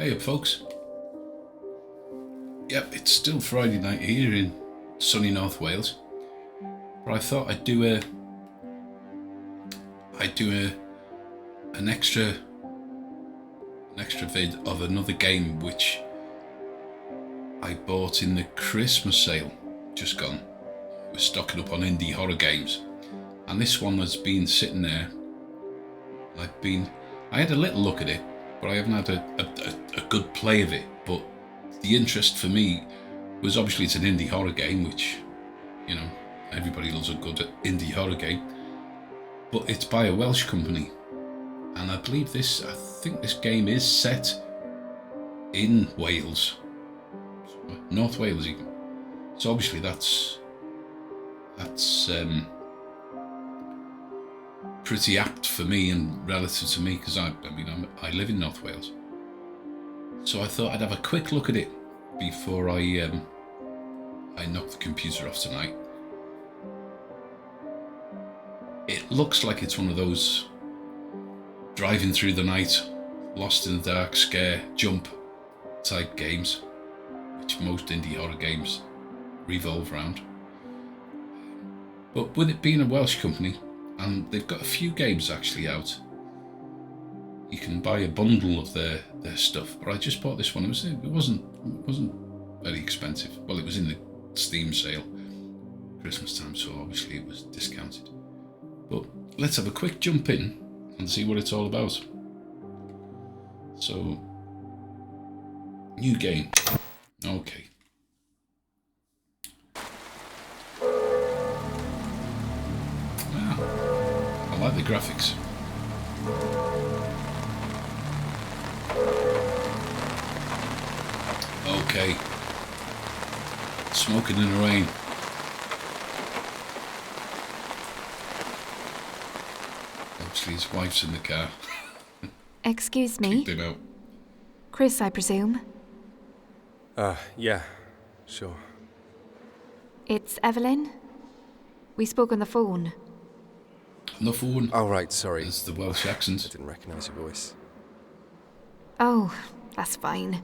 Hey up, folks. Yep, it's still Friday night here in sunny North Wales, but I thought I'd do an extra vid of another game which I bought in the Christmas sale just gone. I was stocking up on indie horror games, and this one has been sitting there. I had a little look at it, but I haven't had a good play of it. But the interest for me was obviously it's an indie horror game, which, you know, everybody loves a good indie horror game. But it's by a Welsh company, and I think this game is set in Wales, North Wales even. So obviously that's pretty apt for me and relative to me, because I live in North Wales. So I thought I'd have a quick look at it before I knock the computer off tonight. It looks like it's one of those driving through the night, lost in the dark, scare, jump type games, which most indie horror games revolve around. But with it being a Welsh company, and they've got a few games actually out, you can buy a bundle of their stuff. But I just bought this one. It wasn't very expensive. Well, it was in the Steam sale Christmas time, so obviously it was discounted. But let's have a quick jump in and see what it's all about. So, new game. Okay. I like the graphics. Okay. Smoking in the rain. Obviously his wife's in the car. Excuse me? Kicked him out. Chris, I presume? Yeah, sure. It's Evelyn? We spoke on the phone. On the phone. Oh, right, sorry. There's the Welsh I accent. didn't recognise your voice. Oh, that's fine.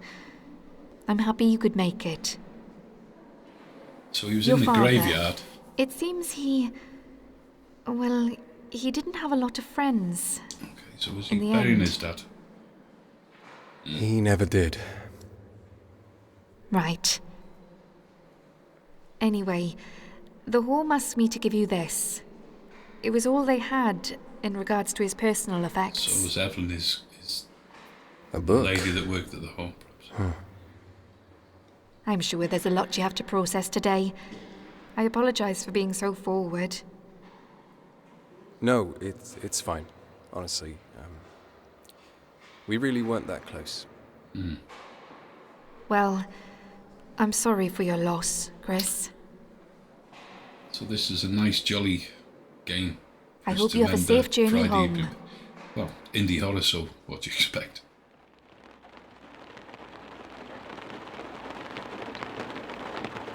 I'm happy you could make it. So he was Your in the father. graveyard. It seems he didn't have a lot of friends. Okay, so was he In the burying end. his dad? He never did. Right. Anyway, the home asked me to give you this. It was all they had in regards to his personal effects. So was Evelyn his A book? lady that worked at the home, perhaps? I'm sure there's a lot you have to process today. I apologise for being so forward. No, it's fine. Honestly, we really weren't that close. Well, I'm sorry for your loss, Chris. So this is a nice, jolly game. I just hope to you have a mend safe the journey Friday home. evening. Well, indie horror, so what do you expect?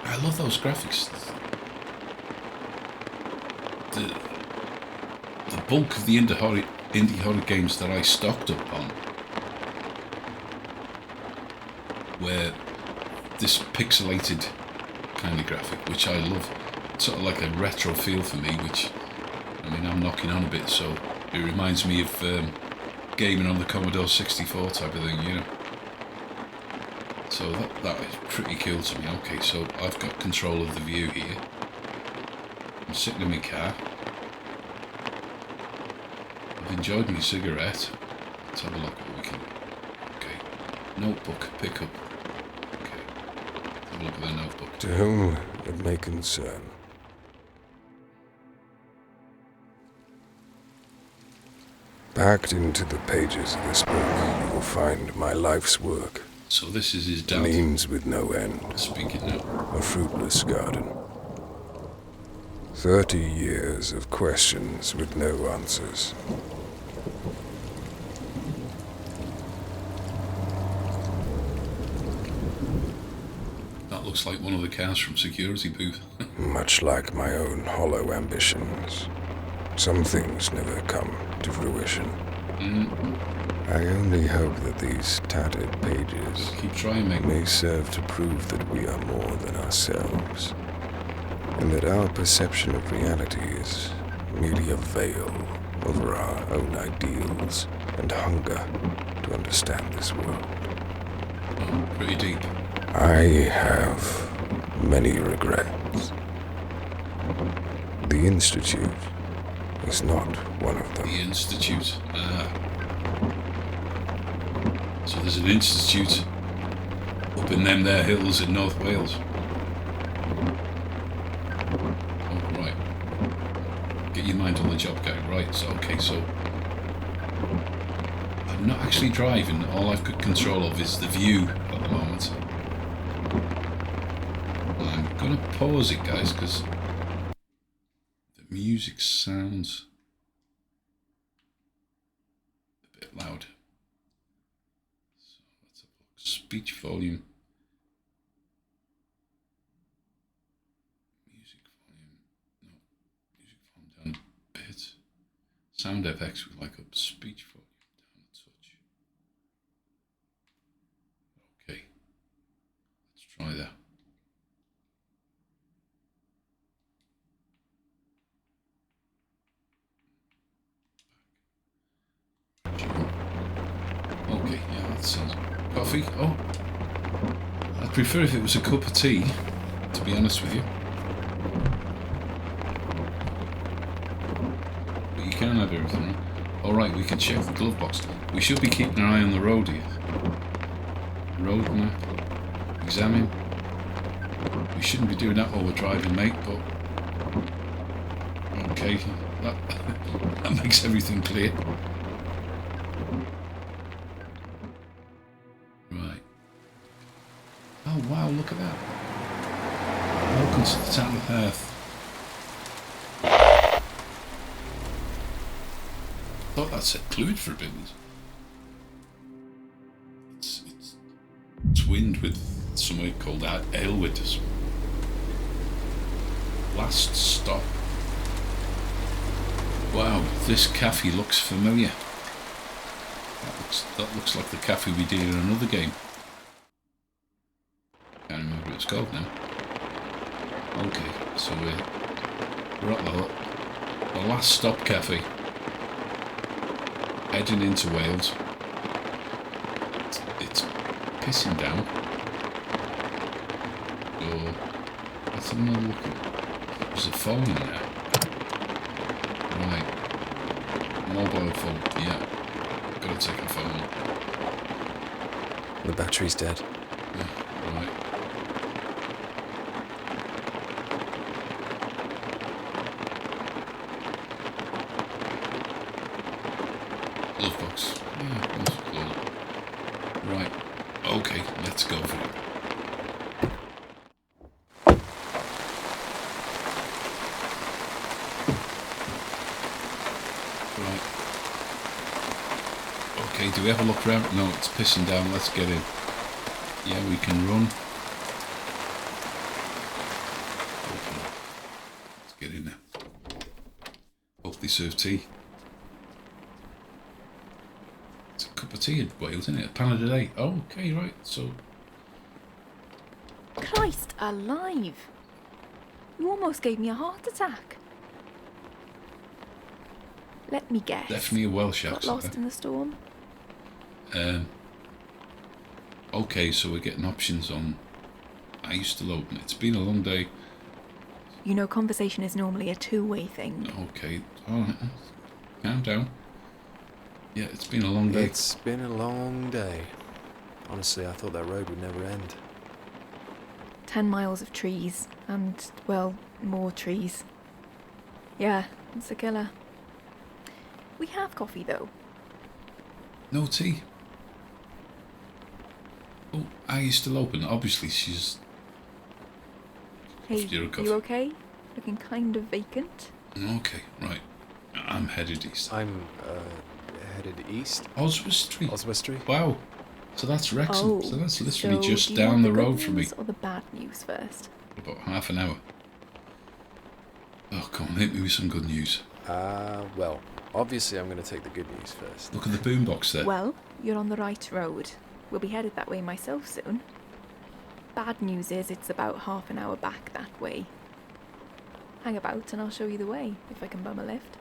I love those graphics. The bulk of the indie horror games that I stocked up on were this pixelated kind of graphic, which I love. Sort of like a retro feel for me, which, I mean, I'm knocking on a bit, so it reminds me of gaming on the Commodore 64 type of thing, you know. So that is pretty cool to me. Okay, so I've got control of the view here. I'm sitting in my car. I've enjoyed my cigarette. Let's have a look what we can... Okay. Notebook, pick up. Okay. Let's have a look at the notebook. To whom it may concern. Packed into the pages of this book, you will find my life's work. So this is his dad Means with no end. speaking now. A fruitless garden. 30 years of questions with no answers. That looks like one of the cars from Security Booth. Much like my own hollow ambitions. Some things never come to fruition. I only hope that these tattered pages Keep trying, mate. may serve to prove that we are more than ourselves, and that our perception of reality is merely a veil over our own ideals and hunger to understand this world. Oh, pretty deep. I have many regrets. The Institute is not one of The them. Institute. So there's an institute up in them there hills in North Wales. Oh, right. Get your mind on the job, guy. Right, so, okay, so... I'm not actually driving. All I've got control of is the view at the moment. I'm going to pause it, guys, because the music sounds a bit loud. So let's have a look. Speech volume. Music volume. No. Music volume down a bit. Sound FX with like a speech volume down a touch. Okay. Let's try that. Okay, yeah, that sounds... Coffee? Oh. I'd prefer if it was a cup of tea, to be honest with you. But you can have everything, right? Alright, we can check the glove box. We should be keeping our eye on the road here. Road map. Examine. We shouldn't be doing that while we're driving, mate, but... Okay, that makes everything clear. Right. Oh wow, look at that. Welcome to the town of Hearth. Thought that said Clwyd for a bit. It's twinned with somewhere called Aylwyd. Last stop. Wow, this cafe looks familiar. That looks like the cafe we did in another game. Can't remember what it's called now. Okay, so we're at the last stop cafe. Heading into Wales. It's pissing down. So let's have another look. There's a phone in there. Right. Mobile phone, yeah. Gotta take a phone. The battery's dead. Yeah, right. Glove box. Yeah, that's cool. Right. Okay, let's go for it. Right. Okay, do we have a look around? No, it's pissing down. Let's get in. Yeah, we can run. Okay. Let's get in there. Hope they serve tea. It's a cup of tea in Wales, isn't it? £1 a day. Oh, okay, right. So, Christ alive! You almost gave me a heart attack. Let me guess. definitely a Welsh Got accent. lost in the storm. Okay, so we're getting options on. I used to open it. It's been a long day. You know, conversation is normally a two-way thing. Okay, alright. Calm down. Yeah, it's been a long day. It's been a long day. Honestly, I thought that road would never end. 10 miles of trees, and, well, more trees. Yeah, it's a killer. We have coffee, though. No tea. Oh, I used to open. Obviously, she's. Hey, After your coffee. you okay? Looking kind of vacant. Okay, right. I'm headed east. I'm headed east. Oswestry. Oswestry. Wow. So that's Wrexham. Oh, So that's literally so just do you down want the good road from me. news or the bad news first? About half an hour. Oh, come on, hit me with some good news. Well, Obviously, I'm going to take the good news first. Look at the boombox there. Well, you're on the right road. We'll be headed that way myself soon. Bad news is it's about half an hour back that way. Hang about and I'll show you the way, if I can bum a lift.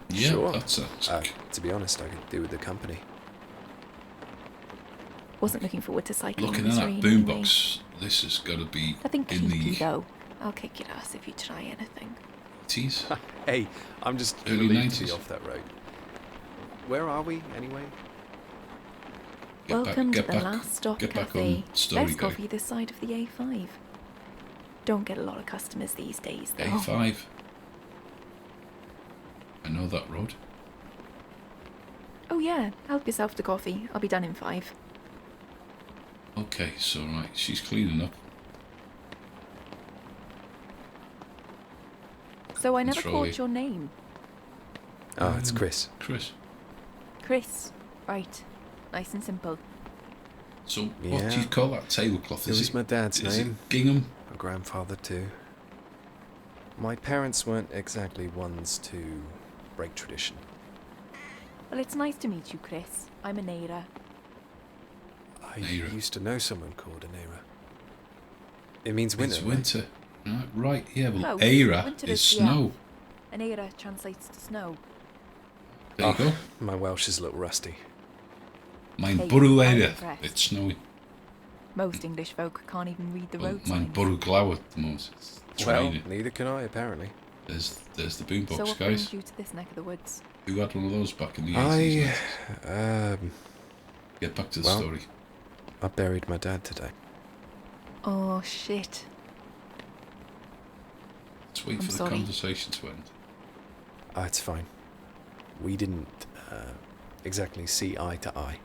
Yeah, Sure. that's To be honest, I could do with the company. Wasn't looking forward to cycling looking in at this that rain anyway. boombox. This has got to be Nothing in peaky the though. I'll kick your ass if you try anything. 80s. Hey, I'm just Early relieved to 90s. be off that road. Where are we, anyway? Welcome to the Last Stop get back Cafe. on story Best guy. coffee this side of the A5. Don't get a lot of customers these days though. A5. I know that road. Oh yeah, help yourself to coffee. I'll be done in 5. Okay, so right, she's cleaning up. So I never Control caught your name. Oh, it's Chris. Chris. Chris. Right. Nice and simple. So what do you Yeah. call that tablecloth? It was my dad's is name. it gingham? My grandfather, too. My parents weren't exactly ones to break tradition. Well, it's nice to meet you, Chris. I'm Anera. I Naira. used to know someone called Anera. It means winter. It's right? winter. Right, yeah, well, Close. Aira Winter is is- yeah. snow. Anera translates to snow. There you go. My Welsh is a little rusty. Mine Hey, bwrw I'm Aira. impressed. It's snowy. Most English folk can't even read the Well, road mine signs. bwrw glaw at the moment. It's Well, raining. neither can I, apparently. There's the So boombox, what guys. brings you to this neck of the woods? Who had one of those back in the 80s? Get back to the well- story. I buried my dad today. Oh shit. Let's wait I'm for the sorry. conversation to end. Ah, it's fine. We didn't exactly see eye to eye.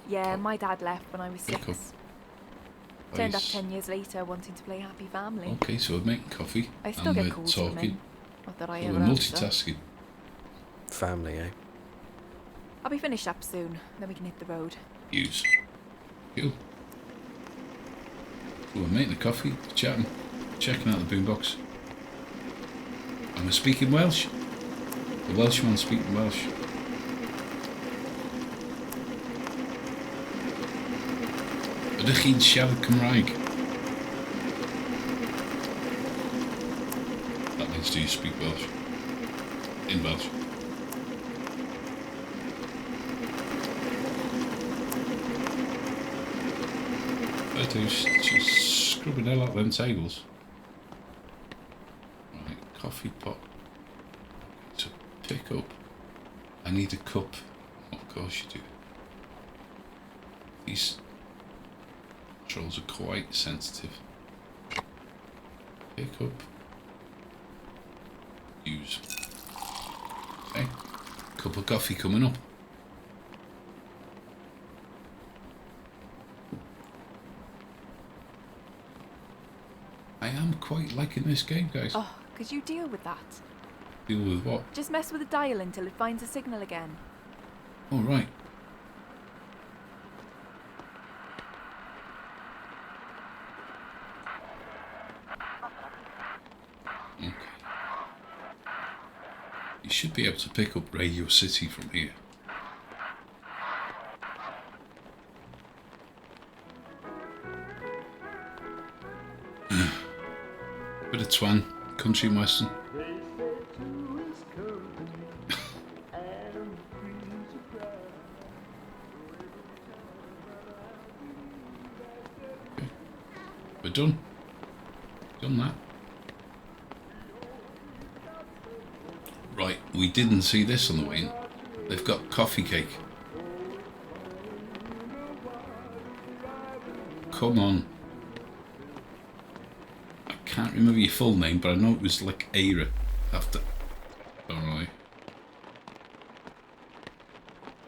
Yeah, my dad left when I was Pick 6. up. Turned up Nice. 10 years later wanting to play Happy Family. Okay, so we're making coffee. I still and get we're calls from talking. him. Not that I So ever we're answer. multitasking. Family, eh? I'll be finished up soon, then we can hit the road. Use. Cool. So we're making a coffee, chatting, checking out the boombox. And we're speaking Welsh. The Welshman speaking Welsh. Ydych chi'n siarad Cymraeg? That means do you speak Welsh? In Welsh. I do. She's scrubbing hell out of them tables. Right, coffee pot. To pick up. I need a cup. Of course you do. These controls are quite sensitive. Pick up. Use. Okay. Cup of coffee coming up. I am quite liking this game, guys. Oh, could you deal with that? Deal with what? Just mess with the dial until it finds a signal again. All right. Okay. You should be able to pick up Radio City from here. Bit of twang, country and western. Okay. We're done. Done that. Right, we didn't see this on the way in. They've got coffee cake. Come on. I can't remember your full name, but I know it was like Aira after. Alright.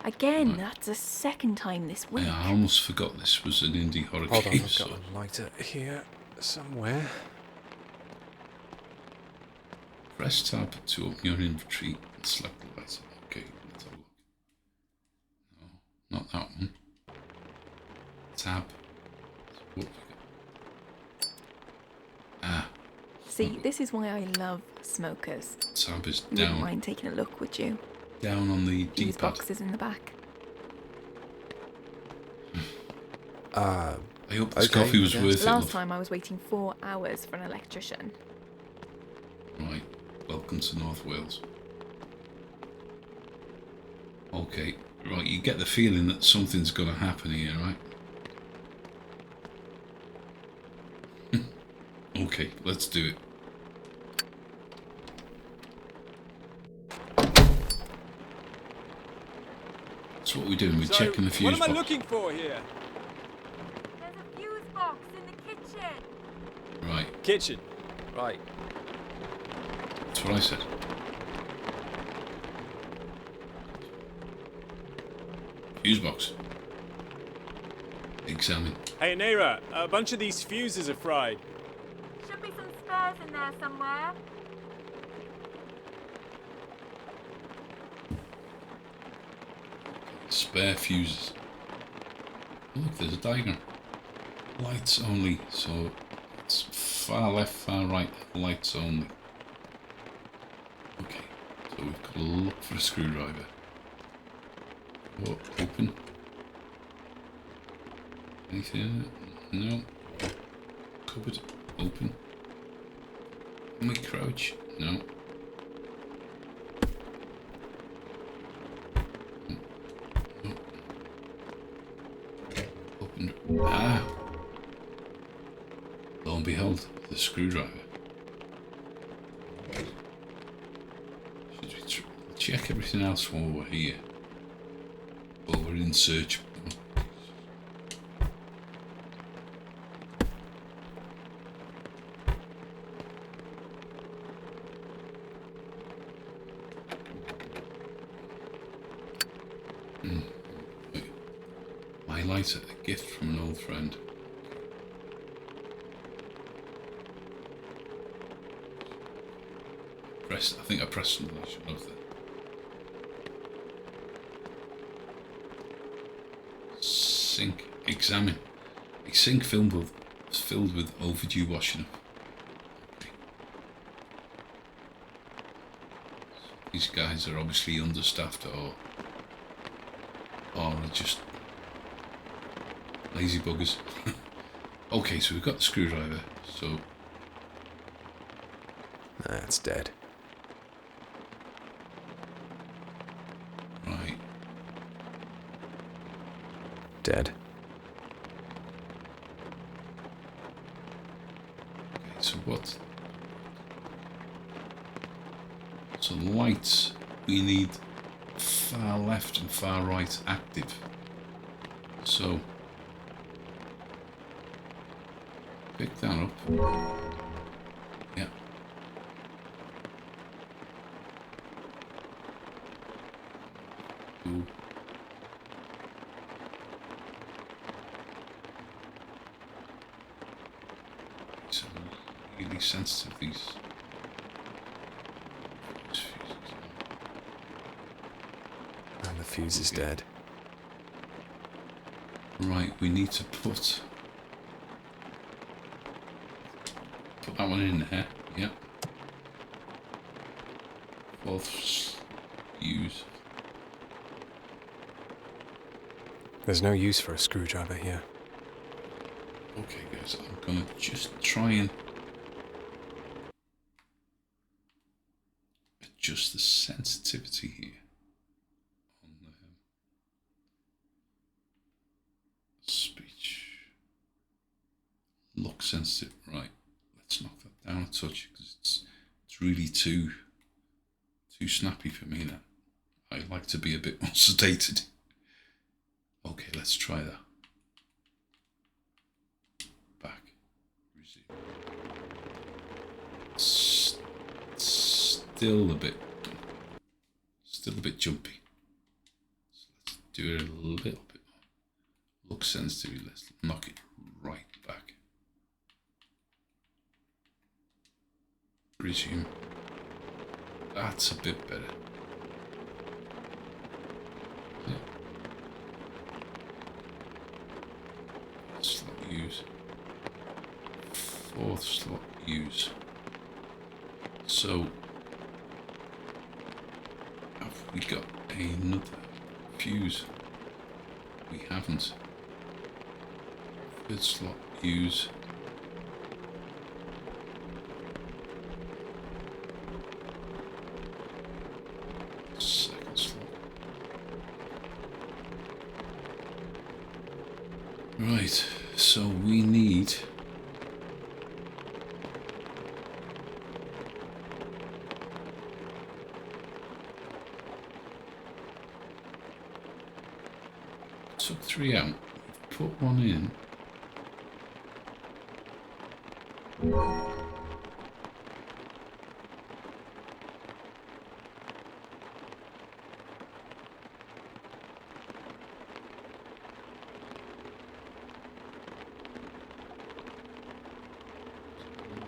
Again, Right. that's the second time this week. Yeah, I almost forgot this was an indie horror Hold on, game. I've So got a lighter here somewhere. press tab to open your inventory and select the letter. Okay, let's have a look. No, not that one. Tab. What have we got? Ah, See, this is why I love smokers. Tab is You wouldn't down. mind taking a look, would you? Down on the These D-pad. boxes in the back. I hope this Okay, coffee was yes. worth it. Last Love. time I was waiting 4 hours for an electrician. Right. Welcome to North Wales. Okay. Right. You get the feeling that something's going to happen here, right? Okay. Let's do it. So what are we doing? We're checking the fuse What am I box. looking for here? There's a fuse box in the kitchen. Right. Kitchen. Right. That's what I said. Fuse box. Examine. Hey, Naira, a bunch of these fuses are fried. Should be some spares in there somewhere. Spare fuses. Look, there's a diagram. Lights only, so it's far left, far right, lights only. Okay, so we've got to look for a screwdriver. Oh, open. Anything in it? No. Cupboard, open. Can we crouch? No. Open. Ah! Lo and behold, the screwdriver. Should we check everything else while we're here? While we're in search. My lighter, a gift from an old friend. I think I pressed something I shouldn't have there. Sink. Examine. A sink filled with overdue washing up. Okay. These guys are obviously understaffed or are just lazy buggers. Okay, so we've got the screwdriver, so That's dead. right. Dead. Okay, so what? So lights, we need far left and far right active. So pick that up. Yeah. Ooh. So really sensitive these. And the fuse is Okay. dead. Right, we need to put that one in there. Yep. Fourth use. There's no use for a screwdriver here. Okay, guys, I'm gonna just try and adjust the sensitivity here on the speech. Look sensitive, right? Let's knock that down a touch because it's really too snappy for me now. I like to be a bit more sedated. Okay, let's try that. Back. Resume. Still a bit jumpy. So let's do it a little bit more. Look sensitively. Let's knock it right back. Resume. That's a bit better. Yeah. Slot use. Fourth slot use. So, have we got another fuse? We haven't. Third slot, use. Second slot. Right, so we need took 3 out, put 1 in.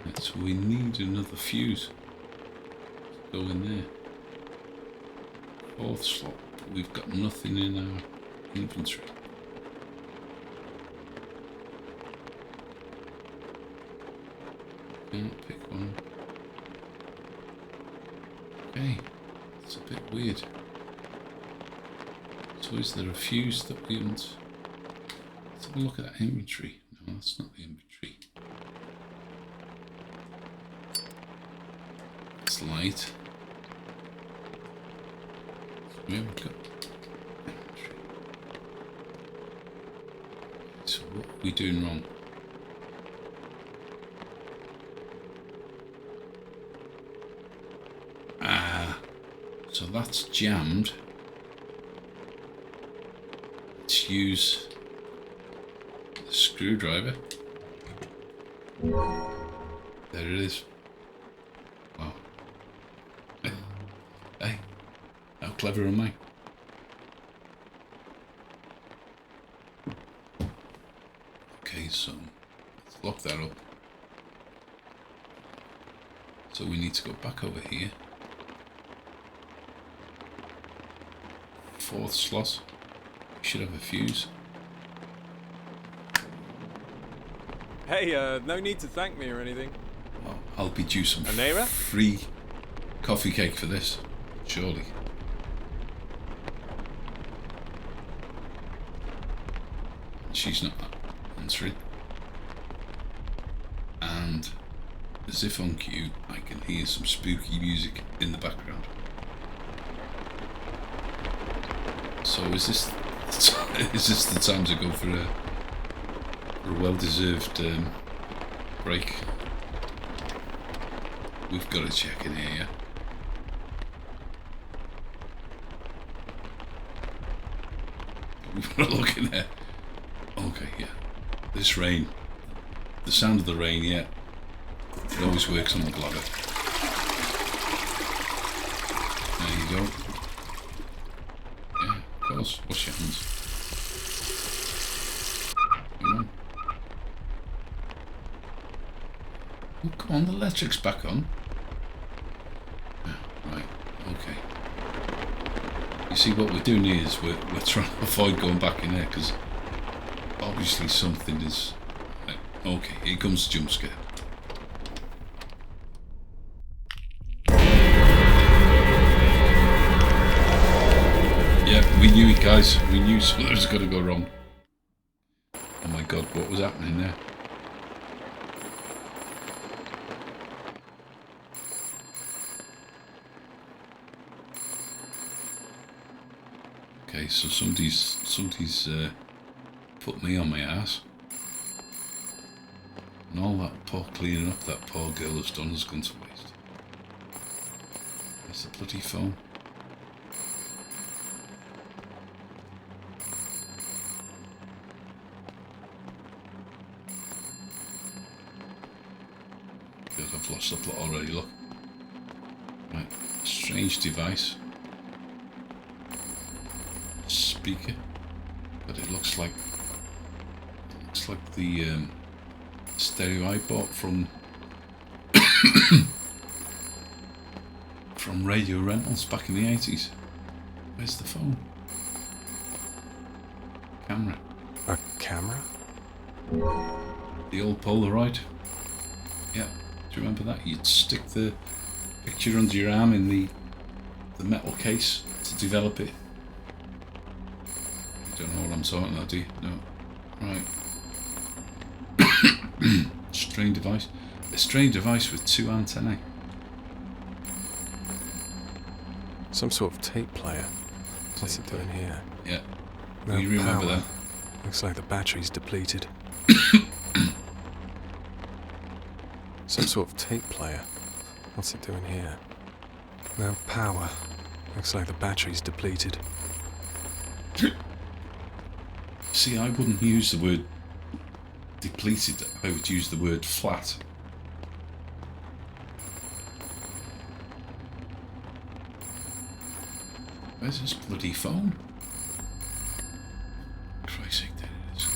Right, so we need another fuse to go in there. 4th slot, but we've got nothing in our inventory. Can't pick one. Okay, it's a bit weird. So is there a fuse that we haven't? Let's have a look at that inventory. No, that's not the inventory. It's light. So we haven't got inventory. So what are we doing wrong? So that's jammed. Let's use the screwdriver. There it is. Wow. Hey, how clever am I? Okay, so let's lock that up. So we need to go back over here. 4th slot. We should have a fuse. Hey, no need to thank me or anything. Well, I'll be due some Anera? free coffee cake for this, surely. She's not answering. And as if on cue, I can hear some spooky music in the background. So is this the time to go for a well-deserved break? We've got to check in here, yeah? We've got to look in there. Okay, yeah. This rain. The sound of the rain, yeah. It always works on the blogger. There you go. Of course, wash your hands. Come on. Oh, come on, the electric's back on. Yeah, right, okay. You see, what we're doing here is we're trying to avoid going back in there, because obviously something is... Right, okay, here comes the jump scare. Yeah, we knew it, guys. We knew something was going to go wrong. Oh my god, what was happening there? Okay, so somebody's put me on my ass. And all that poor cleaning up that poor girl has done has gone to waste. There's the bloody phone. I've lost the plot already, look. Right, strange device. Speaker. But it looks like the stereo I bought from from Radio Rentals back in the 80s. Where's the phone? Camera. A camera? The old Polaroid. Yeah. Do you remember that? You'd stick the picture under your arm in the metal case to develop it. You don't know what I'm talking about, do you? No. Right. Strange device. A strange device with 2 antennae. Some sort of tape player. What's it doing here? Yeah. No you remember power. that? Looks like the battery's depleted. Some sort of tape player. What's it doing here? No power. Looks like the battery's depleted. See, I wouldn't use the word depleted. I would use the word flat. Where's this bloody phone? Christ's sake, there it is.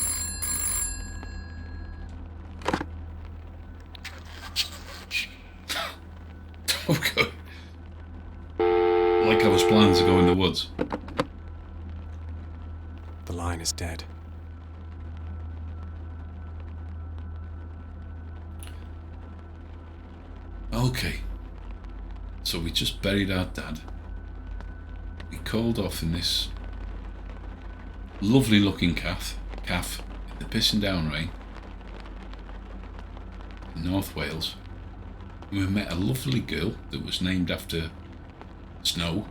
Okay. Like I was planning to go in the woods. The line is dead. Okay. So we just buried our dad. We called off in this lovely looking calf in the pissing down rain in North Wales. And we met a lovely girl that was named after Snow.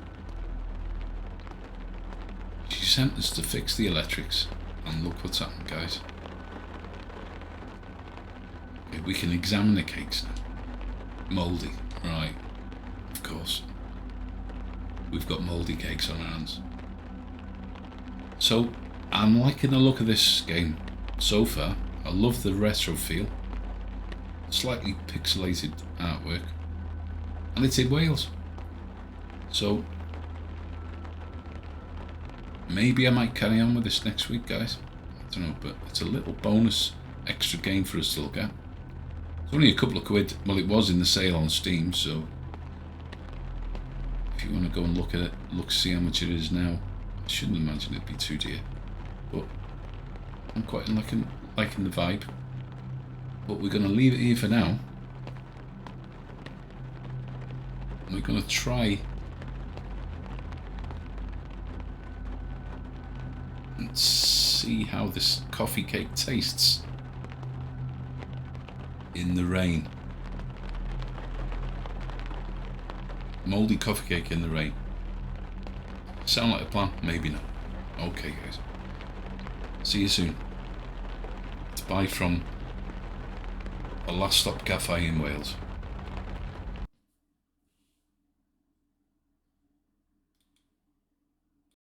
She sent us to fix the electrics, and look what's happened, guys. Okay, we can examine the cakes now. Mouldy, right, of course. We've got mouldy cakes on our hands. So, I'm liking the look of this game so far. I love the retro feel. Slightly pixelated artwork. And it's in Wales. So, maybe I might carry on with this next week, guys. I don't know, but it's a little bonus extra game for us to look at. It's only a couple of quid. Well, it was in the sale on Steam, so if you want to go and look at it, see how much it is now. I shouldn't imagine it'd be too dear, but I'm quite liking the vibe. But we're going to leave it here for now. And we're going to try and see how this coffee cake tastes in the rain. Mouldy coffee cake in the rain. Sound like a plan? Maybe not. Okay, guys. See you soon. Bye from a Last Stop Cafe in Wales.